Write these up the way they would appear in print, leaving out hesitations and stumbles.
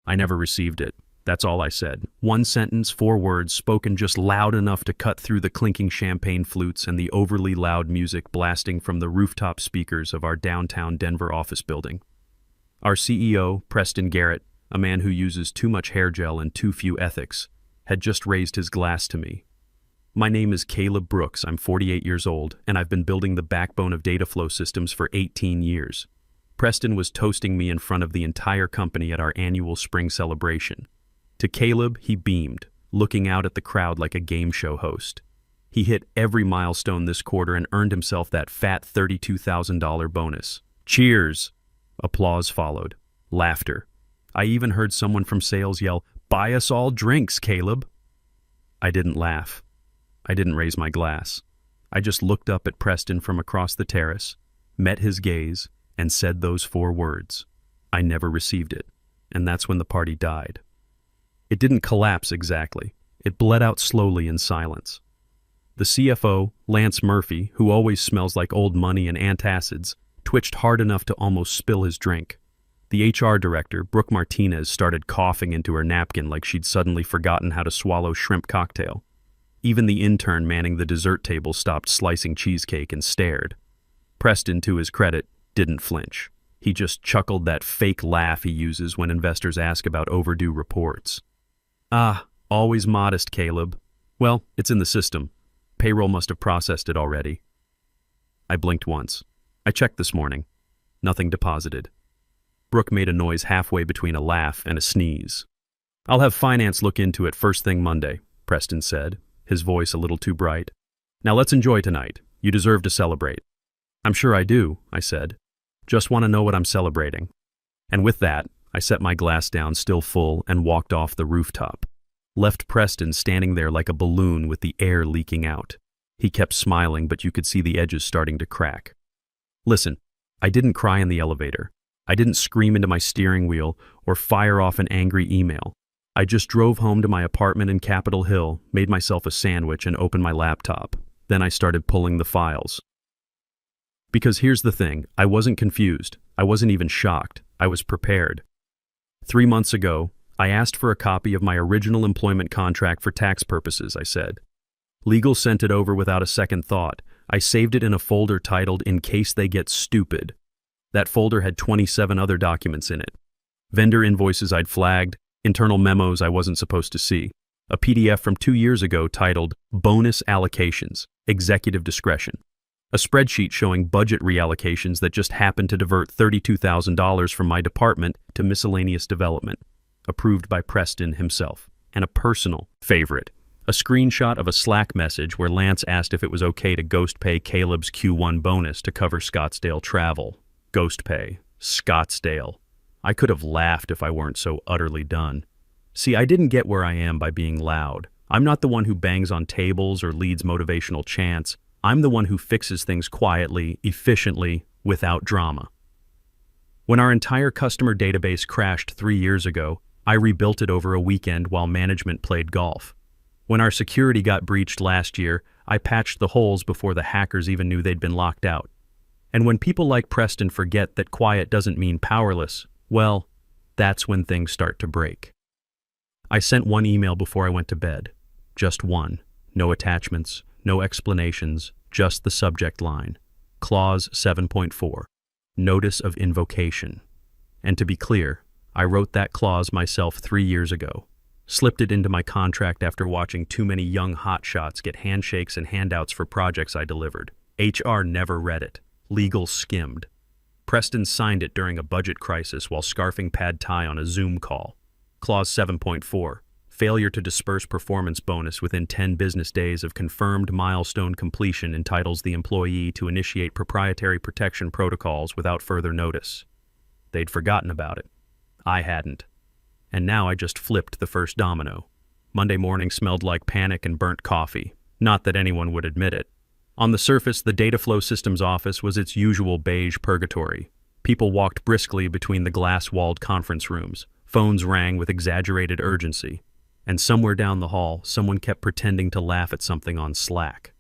I never received it. That's all I said. One sentence, 4 words, spoken just loud enough to cut through the clinking champagne flutes and the overly loud music blasting from the rooftop speakers of our downtown Denver office building. Our CEO, Preston Garrett, a man who uses too much hair gel and too few ethics, had just raised his glass to me. My name is Caleb Brooks. I'm 48 years old, and I've been building the backbone of data flow systems for 18 years. Preston was toasting me in front of the entire company at our annual spring celebration. To Caleb, he beamed, looking out at the crowd like a game show host. He hit every milestone this quarter and earned himself that fat $32,000 bonus. Cheers! Applause followed. Laughter. I even heard someone from sales yell, "Buy us all drinks, Caleb!" I didn't laugh. I didn't raise my glass. I just looked up at Preston from across the terrace, met his gaze, and said those 4 words. I never received it, and that's when the party died. It didn't collapse exactly. It bled out slowly in silence. The CFO, Lance Murphy, who always smells like old money and antacids, twitched hard enough to almost spill his drink. The HR director, Brooke Martinez, started coughing into her napkin like she'd suddenly forgotten how to swallow shrimp cocktail. Even the intern manning the dessert table stopped slicing cheesecake and stared. Preston, to his credit, didn't flinch. He just chuckled that fake laugh he uses when investors ask about overdue reports. Ah, always modest, Caleb. Well, it's in the system. Payroll must have processed it already. I blinked once. I checked this morning. Nothing deposited. Brooke made a noise halfway between a laugh and a sneeze. "I'll have finance look into it first thing Monday," Preston said, his voice a little too bright. "Now let's enjoy tonight. You deserve to celebrate." "I'm sure I do," I said. "Just want to know what I'm celebrating." And with that, I set my glass down still full and walked off the rooftop. Left Preston standing there like a balloon with the air leaking out. He kept smiling, but you could see the edges starting to crack. Listen, I didn't cry in the elevator. I didn't scream into my steering wheel or fire off an angry email. I just drove home to my apartment in Capitol Hill, made myself a sandwich, and opened my laptop. Then I started pulling the files. Because here's the thing, I wasn't confused. I wasn't even shocked. I was prepared. 3 months ago, I asked for a copy of my original employment contract for tax purposes, I said. Legal sent it over without a second thought. I saved it in a folder titled "In Case They Get Stupid." That folder had 27 other documents in it. Vendor invoices I'd flagged, internal memos I wasn't supposed to see, a PDF from 2 years ago titled "Bonus Allocations, Executive Discretion," a spreadsheet showing budget reallocations that just happened to divert $32,000 from my department to miscellaneous development, approved by Preston himself, and a personal favorite, a screenshot of a Slack message where Lance asked if it was okay to ghost pay Caleb's Q1 bonus to cover Scottsdale travel. Ghost pay. Scottsdale. I could have laughed if I weren't so utterly done. See, I didn't get where I am by being loud. I'm not the one who bangs on tables or leads motivational chants. I'm the one who fixes things quietly, efficiently, without drama. When our entire customer database crashed 3 years ago, I rebuilt it over a weekend while management played golf. When our security got breached last year, I patched the holes before the hackers even knew they'd been locked out. And when people like Preston forget that quiet doesn't mean powerless, well, that's when things start to break. I sent one email before I went to bed. Just one. No attachments, no explanations, just the subject line. Clause 7.4. Notice of invocation. And to be clear, I wrote that clause myself 3 years ago. Slipped it into my contract after watching too many young hotshots get handshakes and handouts for projects I delivered. HR never read it. Legal skimmed. Preston signed it during a budget crisis while scarfing pad thai on a Zoom call. Clause 7.4. Failure to disperse performance bonus within 10 business days of confirmed milestone completion entitles the employee to initiate proprietary protection protocols without further notice. They'd forgotten about it. I hadn't. And now I just flipped the first domino. Monday morning smelled like panic and burnt coffee. Not that anyone would admit it. On the surface, the data flow systems office was its usual beige purgatory. People walked briskly between the glass-walled conference rooms. Phones rang with exaggerated urgency. And somewhere down the hall, someone kept pretending to laugh at something on Slack.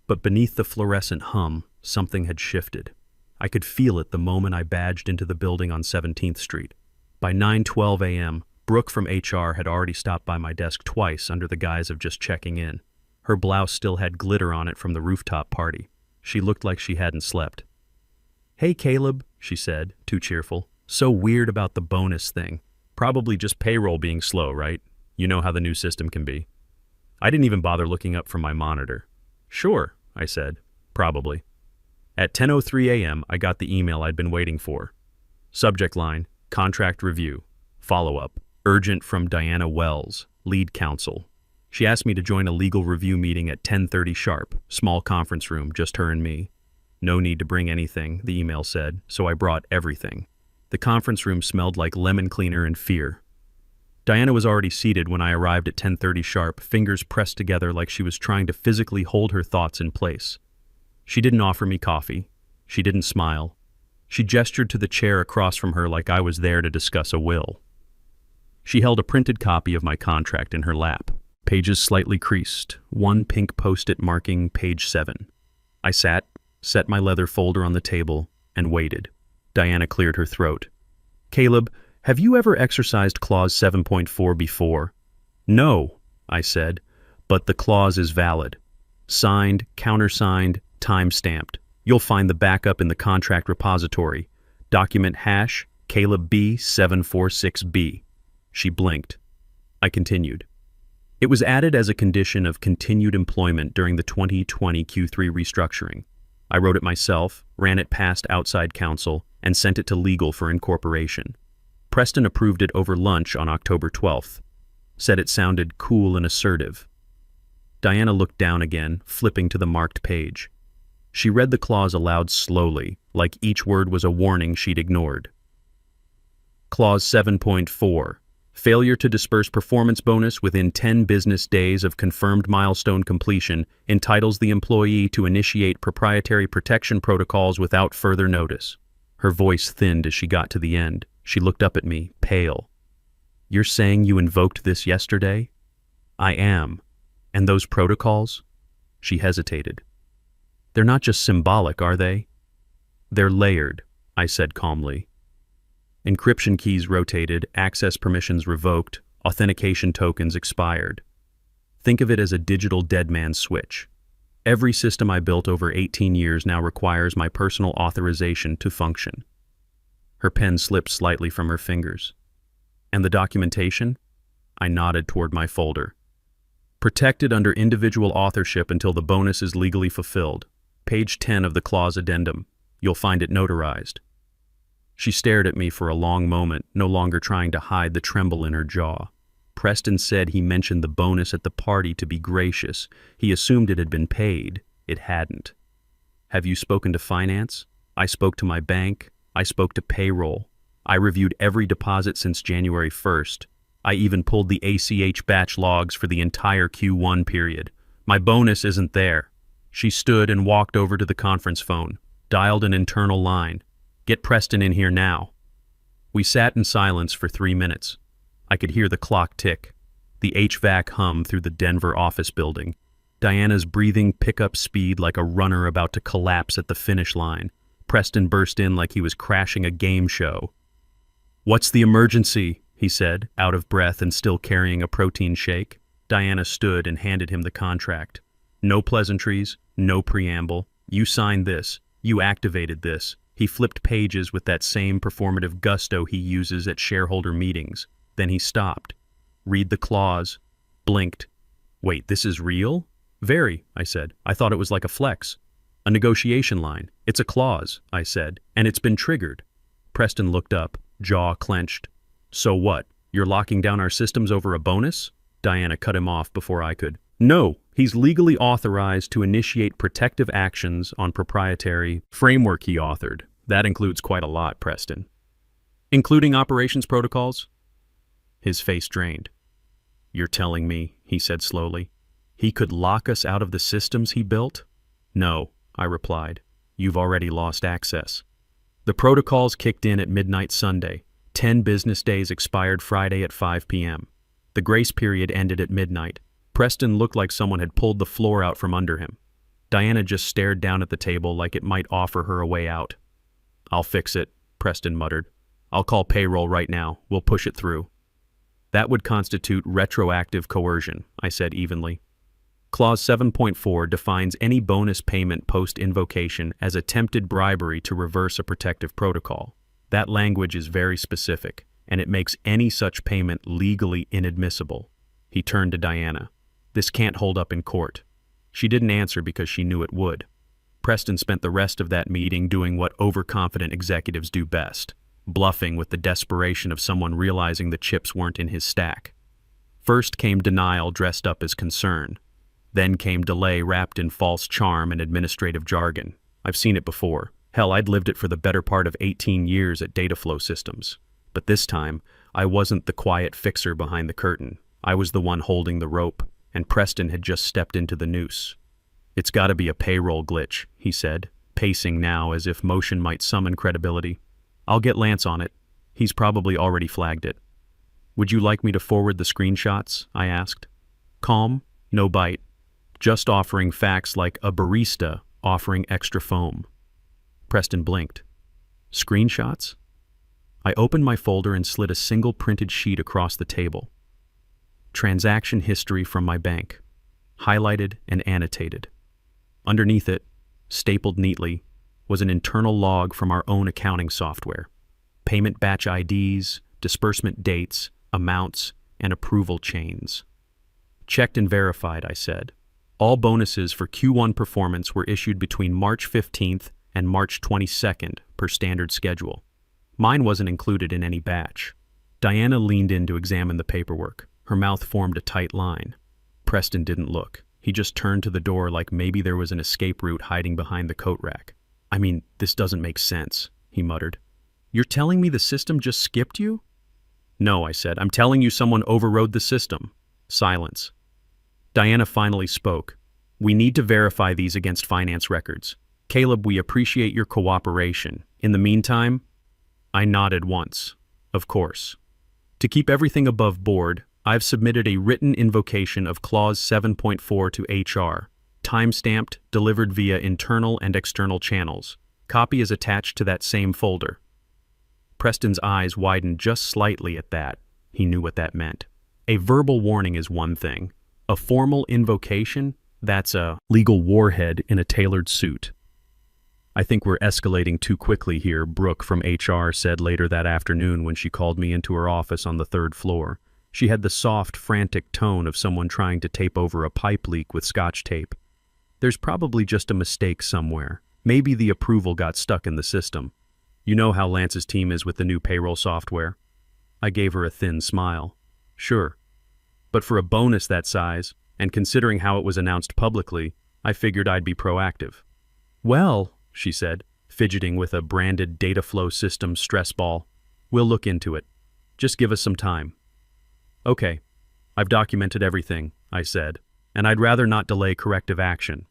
But beneath the fluorescent hum, something had shifted. I could feel it the moment I badged into the building on 17th Street. By 9:12 a.m., Brooke from HR had already stopped by my desk twice under the guise of just checking in. Her blouse still had glitter on it from the rooftop party. She looked like she hadn't slept. "Hey, Caleb," she said, too cheerful. "So weird about the bonus thing. Probably just payroll being slow, right? You know how the new system can be." I didn't even bother looking up from my monitor. "Sure," I said. "Probably." At 10:03 a.m., I got the email I'd been waiting for. Subject line, contract review. Follow-up, urgent from Diana Wells, lead counsel. She asked me to join a legal review meeting at 10:30 sharp, small conference room, just her and me. No need to bring anything, the email said, so I brought everything. The conference room smelled like lemon cleaner and fear. Diana was already seated when I arrived at 10:30 sharp, fingers pressed together like she was trying to physically hold her thoughts in place. She didn't offer me coffee. She didn't smile. She gestured to the chair across from her like I was there to discuss a will. She held a printed copy of my contract in her lap, pages slightly creased, one pink post-it marking page 7. I sat, set my leather folder on the table, and waited. Diana cleared her throat. "Caleb, have you ever exercised Clause 7.4 before?" "No," I said, "but the clause is valid. Signed, countersigned, time-stamped. You'll find the backup in the contract repository. Document hash Caleb B 746B. She blinked. I continued. "It was added as a condition of continued employment during the 2020 Q3 restructuring. I wrote it myself, ran it past outside counsel, and sent it to legal for incorporation. Preston approved it over lunch on October 12th. Said it sounded cool and assertive." Diana looked down again, flipping to the marked page. She read the clause aloud slowly, like each word was a warning she'd ignored. Clause 7.4. Failure to disperse performance bonus within 10 business days of confirmed milestone completion entitles the employee to initiate proprietary protection protocols without further notice. Her voice thinned as she got to the end. She looked up at me, pale. "You're saying you invoked this yesterday?" "I am. And those protocols?" She hesitated. "They're not just symbolic, are they?" "They're layered," I said calmly. Encryption keys rotated, access permissions revoked, authentication tokens expired. Think of it as a digital dead man switch. Every system I built over 18 years now requires my personal authorization to function. Her pen slipped slightly from her fingers. "And the documentation?" I nodded toward my folder. "Protected under individual authorship until the bonus is legally fulfilled. Page 10 of the clause addendum. You'll find it notarized." She stared at me for a long moment, no longer trying to hide the tremble in her jaw. Preston said he mentioned the bonus at the party to be gracious. He assumed it had been paid. It hadn't. "Have you spoken to finance?" "I spoke to my bank. I spoke to payroll. I reviewed every deposit since January 1st. I even pulled the ACH batch logs for the entire Q1 period. My bonus isn't there." She stood and walked over to the conference phone, dialed an internal line. "Get Preston in here now." We sat in silence for 3 minutes. I could hear the clock tick, the HVAC hum through the Denver office building, Diana's breathing pick up speed like a runner about to collapse at the finish line. Preston burst in like he was crashing a game show. "What's the emergency?" he said, out of breath and still carrying a protein shake. Diana stood and handed him the contract. "No pleasantries, no preamble. You signed this. You activated this." He flipped pages with that same performative gusto he uses at shareholder meetings. Then he stopped. Read the clause. Blinked. "Wait, this is real?" "Very," I said. "I thought it was like a flex." "A negotiation line. It's a clause," I said, "and it's been triggered." Preston looked up, jaw clenched. "So what? You're locking down our systems over a bonus?" Diana cut him off before I could. "No, he's legally authorized to initiate protective actions on proprietary framework he authored. That includes quite a lot, Preston." "Including operations protocols?" His face drained. "You're telling me," he said slowly, "he could lock us out of the systems he built?" "No," I replied. "You've already lost access." The protocols kicked in at midnight Sunday. 10 business days expired Friday at 5 p.m. The grace period ended at midnight. Preston looked like someone had pulled the floor out from under him. Diana just stared down at the table like it might offer her a way out. "I'll fix it," Preston muttered. "I'll call payroll right now. We'll push it through." That would constitute retroactive coercion, I said evenly. Clause 7.4 defines any bonus payment post-invocation as attempted bribery to reverse a protective protocol. That language is very specific, and it makes any such payment legally inadmissible. He turned to Diana. This can't hold up in court. She didn't answer because she knew it would. Preston spent the rest of that meeting doing what overconfident executives do best, bluffing with the desperation of someone realizing the chips weren't in his stack. First came denial dressed up as concern. Then came delay wrapped in false charm and administrative jargon. I've seen it before. Hell, I'd lived it for the better part of 18 years at Dataflow Systems. But this time, I wasn't the quiet fixer behind the curtain. I was the one holding the rope, and Preston had just stepped into the noose. It's gotta be a payroll glitch, he said, pacing now as if motion might summon credibility. I'll get Lance on it. He's probably already flagged it. Would you like me to forward the screenshots? I asked. Calm, no bite. Just offering facts like a barista offering extra foam. Preston blinked. Screenshots? I opened my folder and slid a single printed sheet across the table. Transaction history from my bank. Highlighted and annotated. Underneath it, stapled neatly, was an internal log from our own accounting software. Payment batch IDs, disbursement dates, amounts, and approval chains. Checked and verified, I said. All bonuses for Q1 performance were issued between March 15th and March 22nd per standard schedule. Mine wasn't included in any batch. Diana leaned in to examine the paperwork. Her mouth formed a tight line. Preston didn't look. He just turned to the door like maybe there was an escape route hiding behind the coat rack. I mean, this doesn't make sense, he muttered. You're telling me the system just skipped you? No, I said. I'm telling you someone overrode the system. Silence. Diana finally spoke. We need to verify these against finance records. Caleb, we appreciate your cooperation. In the meantime, I nodded once. Of course. To keep everything above board, I've submitted a written invocation of Clause 7.4 to HR, time-stamped, delivered via internal and external channels. Copy is attached to that same folder. Preston's eyes widened just slightly at that. He knew what that meant. A verbal warning is one thing. A formal invocation? That's a legal warhead in a tailored suit. I think we're escalating too quickly here, Brooke from HR said later that afternoon when she called me into her office on the 3rd floor. She had the soft, frantic tone of someone trying to tape over a pipe leak with Scotch tape. There's probably just a mistake somewhere. Maybe the approval got stuck in the system. You know how Lance's team is with the new payroll software? I gave her a thin smile. Sure. But for a bonus that size, and considering how it was announced publicly, I figured I'd be proactive. Well, she said, fidgeting with a branded Dataflow Systems stress ball, we'll look into it. Just give us some time. Okay, I've documented everything, I said, and I'd rather not delay corrective action.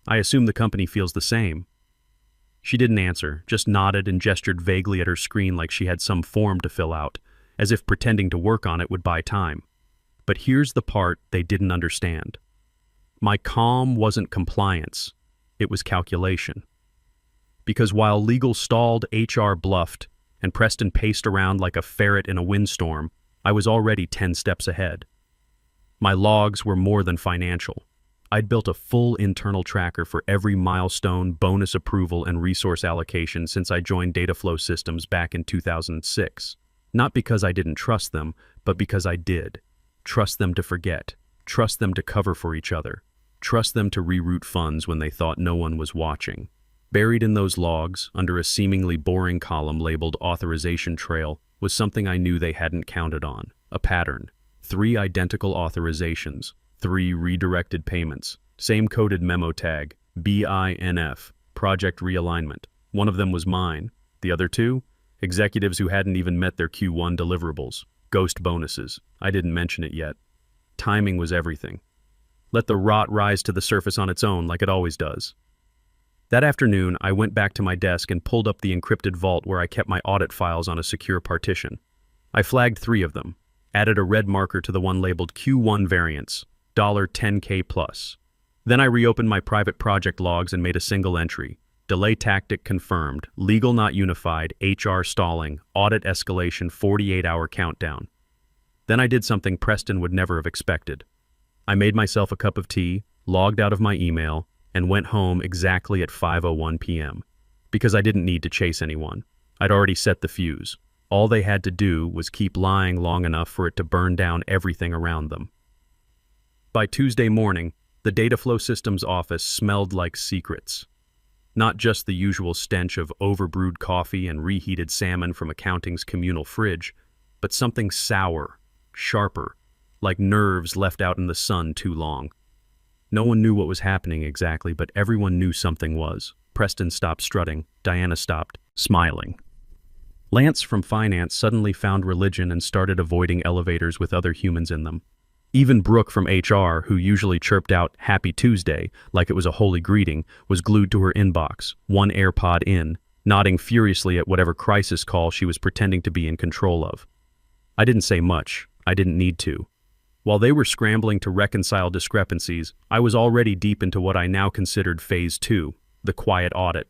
I assume the company feels the same. She didn't answer, just nodded and gestured vaguely at her screen like she had some form to fill out, as if pretending to work on it would buy time. But here's the part they didn't understand. My calm wasn't compliance, it was calculation. Because while legal stalled, HR bluffed, and Preston paced around like a ferret in a windstorm, I was already 10 steps ahead. My logs were more than financial. I'd built a full internal tracker for every milestone, bonus approval, and resource allocation since I joined Dataflow Systems back in 2006. Not because I didn't trust them, but because I did. Trust them to forget. Trust them to cover for each other. Trust them to reroute funds when they thought no one was watching. Buried in those logs, under a seemingly boring column labeled Authorization Trail, was something I knew they hadn't counted on. A pattern. 3 identical authorizations. 3 redirected payments. Same coded memo tag. BINF. Project realignment. One of them was mine. The other 2? Executives who hadn't even met their Q1 deliverables. Ghost bonuses. I didn't mention it yet. Timing was everything. Let the rot rise to the surface on its own like it always does. That afternoon, I went back to my desk and pulled up the encrypted vault where I kept my audit files on a secure partition. I flagged 3 of them, added a red marker to the one labeled Q1 variance, $10K plus. Then I reopened my private project logs and made a single entry. Delay tactic confirmed, legal not unified, HR stalling, audit escalation 48-hour countdown. Then I did something Preston would never have expected. I made myself a cup of tea, logged out of my email, and went home exactly at 5:01 p.m. Because I didn't need to chase anyone. I'd already set the fuse. All they had to do was keep lying long enough for it to burn down everything around them. By Tuesday morning, the data flow systems office smelled like secrets. Not just the usual stench of overbrewed coffee and reheated salmon from accounting's communal fridge, but something sour, sharper, like nerves left out in the sun too long. No one knew what was happening exactly, but everyone knew something was. Preston stopped strutting. Diana stopped smiling. Lance from finance suddenly found religion and started avoiding elevators with other humans in them. Even Brooke from HR, who usually chirped out "Happy Tuesday" like it was a holy greeting, was glued to her inbox, one AirPod in, nodding furiously at whatever crisis call she was pretending to be in control of. I didn't say much. I didn't need to. While they were scrambling to reconcile discrepancies, I was already deep into what I now considered Phase 2, the quiet audit.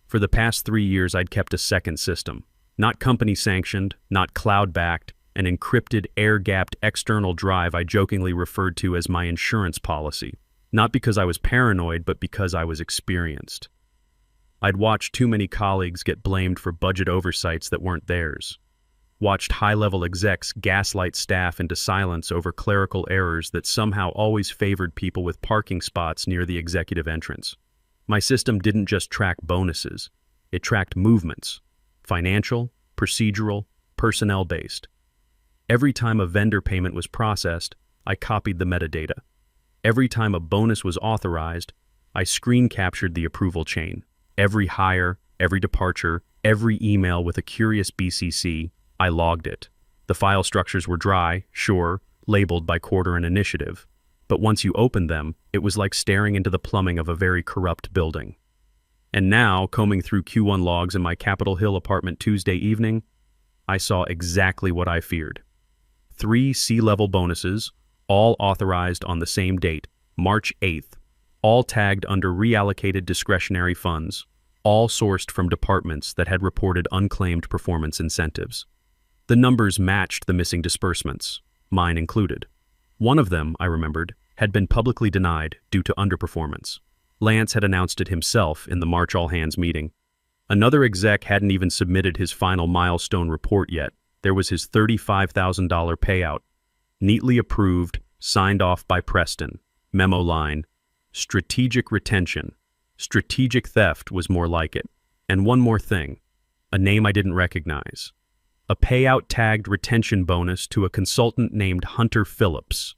For the past 3 years, I'd kept a second system. Not company-sanctioned, not cloud-backed, an encrypted, air-gapped external drive I jokingly referred to as my insurance policy. Not because I was paranoid, but because I was experienced. I'd watched too many colleagues get blamed for budget oversights that weren't theirs. Watched high-level execs gaslight staff into silence over clerical errors that somehow always favored people with parking spots near the executive entrance. My system didn't just track bonuses. It tracked movements. Financial, procedural, personnel-based. Every time a vendor payment was processed, I copied the metadata. Every time a bonus was authorized, I screen captured the approval chain. Every hire, every departure, every email with a curious BCC, I logged it. The file structures were dry, sure, labeled by quarter and initiative. But once you opened them, it was like staring into the plumbing of a very corrupt building. And now, combing through Q1 logs in my Capitol Hill apartment Tuesday evening, I saw exactly what I feared. 3 C-level bonuses, all authorized on the same date, March 8th, all tagged under reallocated discretionary funds, all sourced from departments that had reported unclaimed performance incentives. The numbers matched the missing disbursements, mine included. One of them, I remembered, had been publicly denied due to underperformance. Lance had announced it himself in the March all-hands meeting. Another exec hadn't even submitted his final milestone report yet. There was his $35,000 payout. Neatly approved, signed off by Preston. Memo line, strategic retention. Strategic theft was more like it. And one more thing, a name I didn't recognize. A payout tagged retention bonus to a consultant named Hunter Phillips.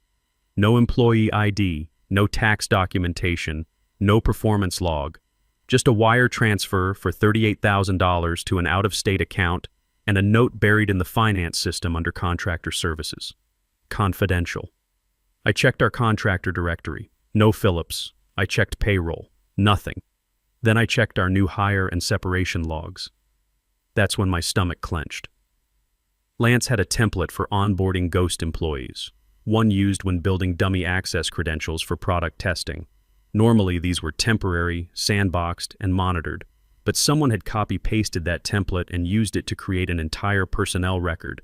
No employee ID, no tax documentation, no performance log. Just a wire transfer for $38,000 to an out-of-state account and a note buried in the finance system under contractor services. Confidential. I checked our contractor directory. No Phillips. I checked payroll. Nothing. Then I checked our new hire and separation logs. That's when my stomach clenched. Lance had a template for onboarding ghost employees, one used when building dummy access credentials for product testing. Normally, these were temporary, sandboxed, and monitored, but someone had copy-pasted that template and used it to create an entire personnel record,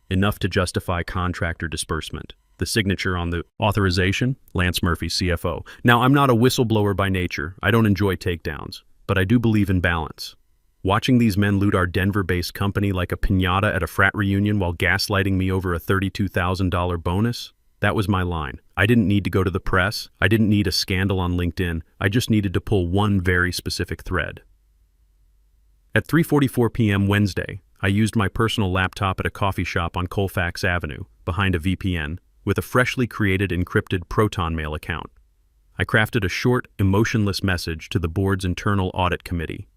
enough to justify contractor disbursement. The signature on the authorization, Lance Murphy, CFO. Now, I'm not a whistleblower by nature. I don't enjoy takedowns, but I do believe in balance. Watching these men loot our Denver-based company like a piñata at a frat reunion while gaslighting me over a $32,000 bonus, that was my line. I didn't need to go to the press. I didn't need a scandal on LinkedIn. I just needed to pull one very specific thread. At 3:44 p.m. Wednesday, I used my personal laptop at a coffee shop on Colfax Avenue, behind a VPN, with a freshly created encrypted Proton Mail account. I crafted a short, emotionless message to the board's internal audit committee.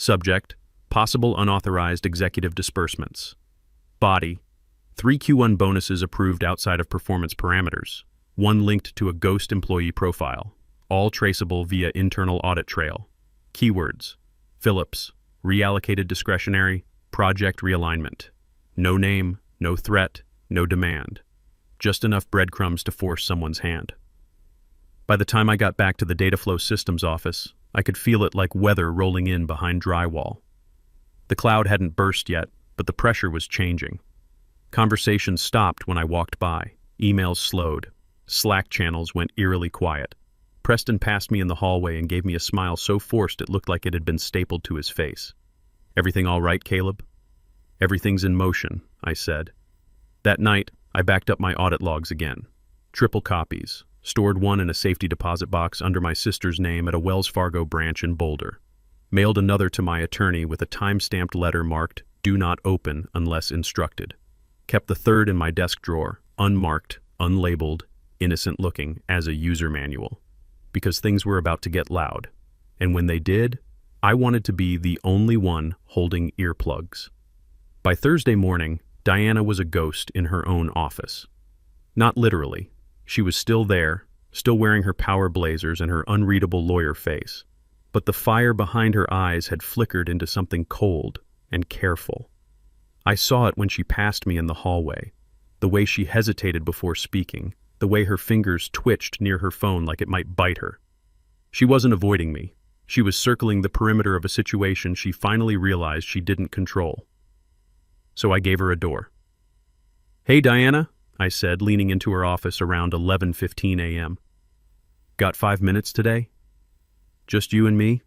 Subject, possible unauthorized executive disbursements. Body, 3 Q1 bonuses approved outside of performance parameters, 1 linked to a ghost employee profile, all traceable via internal audit trail. Keywords, Phillips, reallocated discretionary, project realignment. No name, no threat, no demand. Just enough breadcrumbs to force someone's hand. By the time I got back to the data flow systems office, I could feel it like weather rolling in behind drywall. The cloud hadn't burst yet, but the pressure was changing. Conversations stopped when I walked by. Emails slowed. Slack channels went eerily quiet. Preston passed me in the hallway and gave me a smile so forced it looked like it had been stapled to his face. "Everything all right, Caleb?" "Everything's in motion," I said. That night, I backed up my audit logs again. Triple copies. Stored one in a safety deposit box under my sister's name at a Wells Fargo branch in Boulder. Mailed another to my attorney with a time-stamped letter marked, "Do not open unless instructed." Kept the third in my desk drawer, unmarked, unlabeled, innocent-looking, as a user manual. Because things were about to get loud. And when they did, I wanted to be the only one holding earplugs. By Thursday morning, Diana was a ghost in her own office. Not literally. She was still there, still wearing her power blazers and her unreadable lawyer face. But the fire behind her eyes had flickered into something cold and careful. I saw it when she passed me in the hallway, the way she hesitated before speaking, the way her fingers twitched near her phone like it might bite her. She wasn't avoiding me. She was circling the perimeter of a situation she finally realized she didn't control. So I gave her a door. "Hey, Diana," I said, leaning into her office around 11:15 a.m. "Got 5 minutes today? Just you and me?"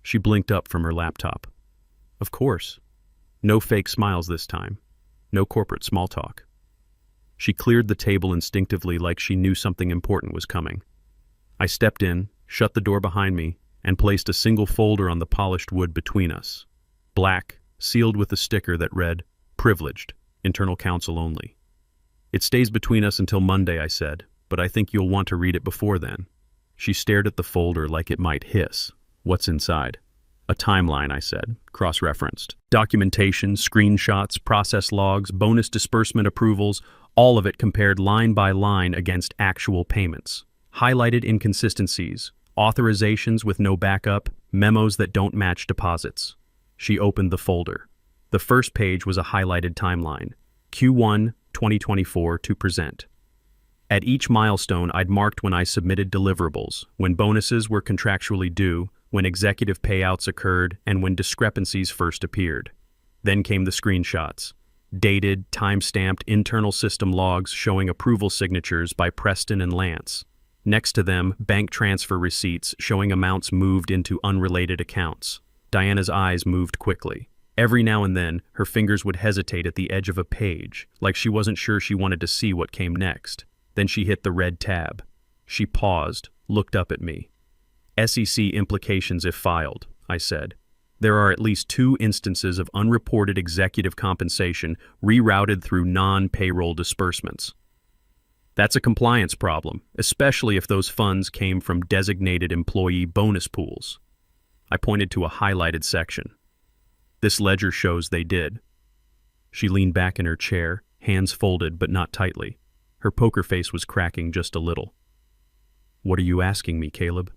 She blinked up from her laptop. Of course. No fake smiles this time. No corporate small talk. She cleared the table instinctively like she knew something important was coming. I stepped in, shut the door behind me, and placed a single folder on the polished wood between us. Black, sealed with a sticker that read, "Privileged, internal counsel only." "It stays between us until Monday," I said, "but I think you'll want to read it before then." She stared at the folder like it might hiss. "What's inside?" "A timeline," I said, cross-referenced. Documentation, screenshots, process logs, bonus disbursement approvals, all of it compared line by line against actual payments. Highlighted inconsistencies, authorizations with no backup, memos that don't match deposits. She opened the folder. The first page was a highlighted timeline. Q1 2024 to present. At each milestone, I'd marked when I submitted deliverables, when bonuses were contractually due, when executive payouts occurred, and when discrepancies first appeared. Then came the screenshots. Dated, time-stamped internal system logs showing approval signatures by Preston and Lance. Next to them, bank transfer receipts showing amounts moved into unrelated accounts. Diana's eyes moved quickly. Every now and then, her fingers would hesitate at the edge of a page, like she wasn't sure she wanted to see what came next. Then she hit the red tab. She paused, looked up at me. "SEC implications if filed," I said. "There are at least 2 instances of unreported executive compensation rerouted through non-payroll disbursements. That's a compliance problem, especially if those funds came from designated employee bonus pools." I pointed to a highlighted section. "This ledger shows they did." She leaned back in her chair, hands folded but not tightly. Her poker face was cracking just a little. "What are you asking me, Caleb?"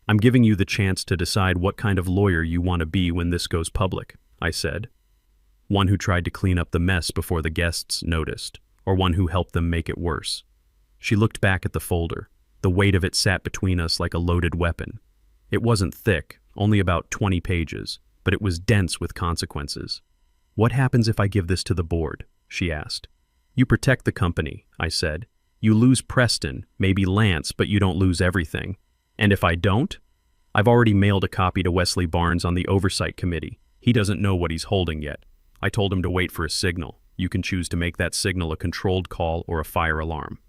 "I'm giving you the chance to decide what kind of lawyer you want to be when this goes public," I said. "One who tried to clean up the mess before the guests noticed, or one who helped them make it worse." She looked back at the folder. The weight of it sat between us like a loaded weapon. It wasn't thick, only about 20 pages, but it was dense with consequences. "What happens if I give this to the board?" she asked. "You protect the company," I said. "You lose Preston, maybe Lance, but you don't lose everything. And if I don't? I've already mailed a copy to Wesley Barnes on the Oversight Committee. He doesn't know what he's holding yet. I told him to wait for a signal. You can choose to make that signal a controlled call or a fire alarm."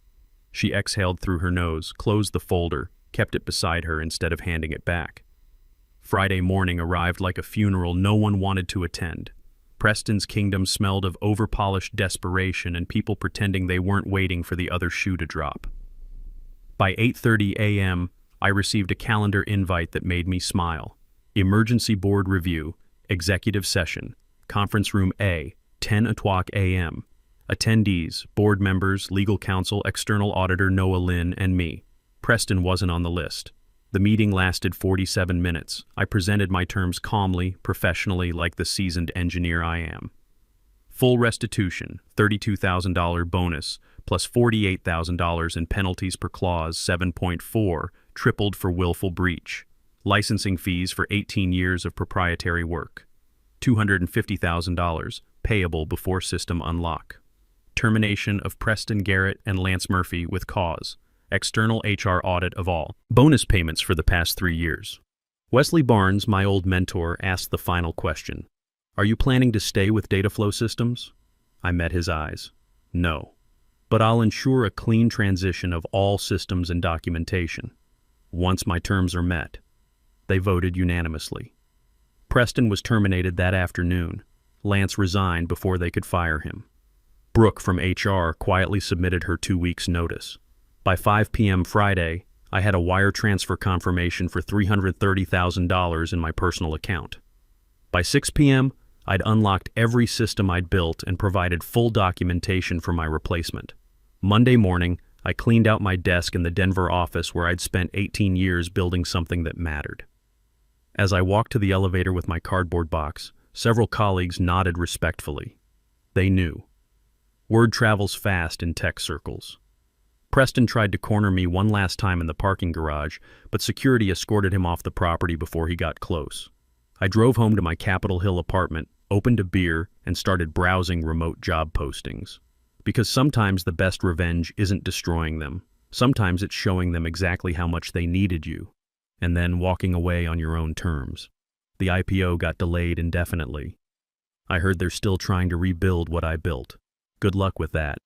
She exhaled through her nose, closed the folder, kept it beside her instead of handing it back. Friday morning arrived like a funeral no one wanted to attend. Preston's kingdom smelled of over-polished desperation and people pretending they weren't waiting for the other shoe to drop. By 8:30 a.m., I received a calendar invite that made me smile. Emergency Board Review, Executive Session, Conference Room A, 10 o'clock a.m. Attendees, board members, legal counsel, external auditor Noah Lynn, and me. Preston wasn't on the list. The meeting lasted 47 minutes. I presented my terms calmly, professionally, like the seasoned engineer I am. Full restitution, $32,000 bonus, plus $48,000 in penalties per clause 7.4, tripled for willful breach. Licensing fees for 18 years of proprietary work. $250,000, payable before system unlock. Termination of Preston Garrett and Lance Murphy with cause. External HR audit of all. Bonus payments for the past 3 years. Wesley Barnes, my old mentor, asked the final question. Are you planning to stay with Dataflow Systems? I met his eyes. No. But I'll ensure a clean transition of all systems and documentation. Once my terms are met. They voted unanimously. Preston was terminated that afternoon. Lance resigned before they could fire him. Brooke from HR quietly submitted her 2 weeks' notice. By 5 p.m. Friday, I had a wire transfer confirmation for $330,000 in my personal account. By 6 p.m., I'd unlocked every system I'd built and provided full documentation for my replacement. Monday morning, I cleaned out my desk in the Denver office where I'd spent 18 years building something that mattered. As I walked to the elevator with my cardboard box, several colleagues nodded respectfully. They knew. Word travels fast in tech circles. Preston tried to corner me one last time in the parking garage, but security escorted him off the property before he got close. I drove home to my Capitol Hill apartment, opened a beer, and started browsing remote job postings. Because sometimes the best revenge isn't destroying them. Sometimes it's showing them exactly how much they needed you, and then walking away on your own terms. The IPO got delayed indefinitely. I heard they're still trying to rebuild what I built. Good luck with that.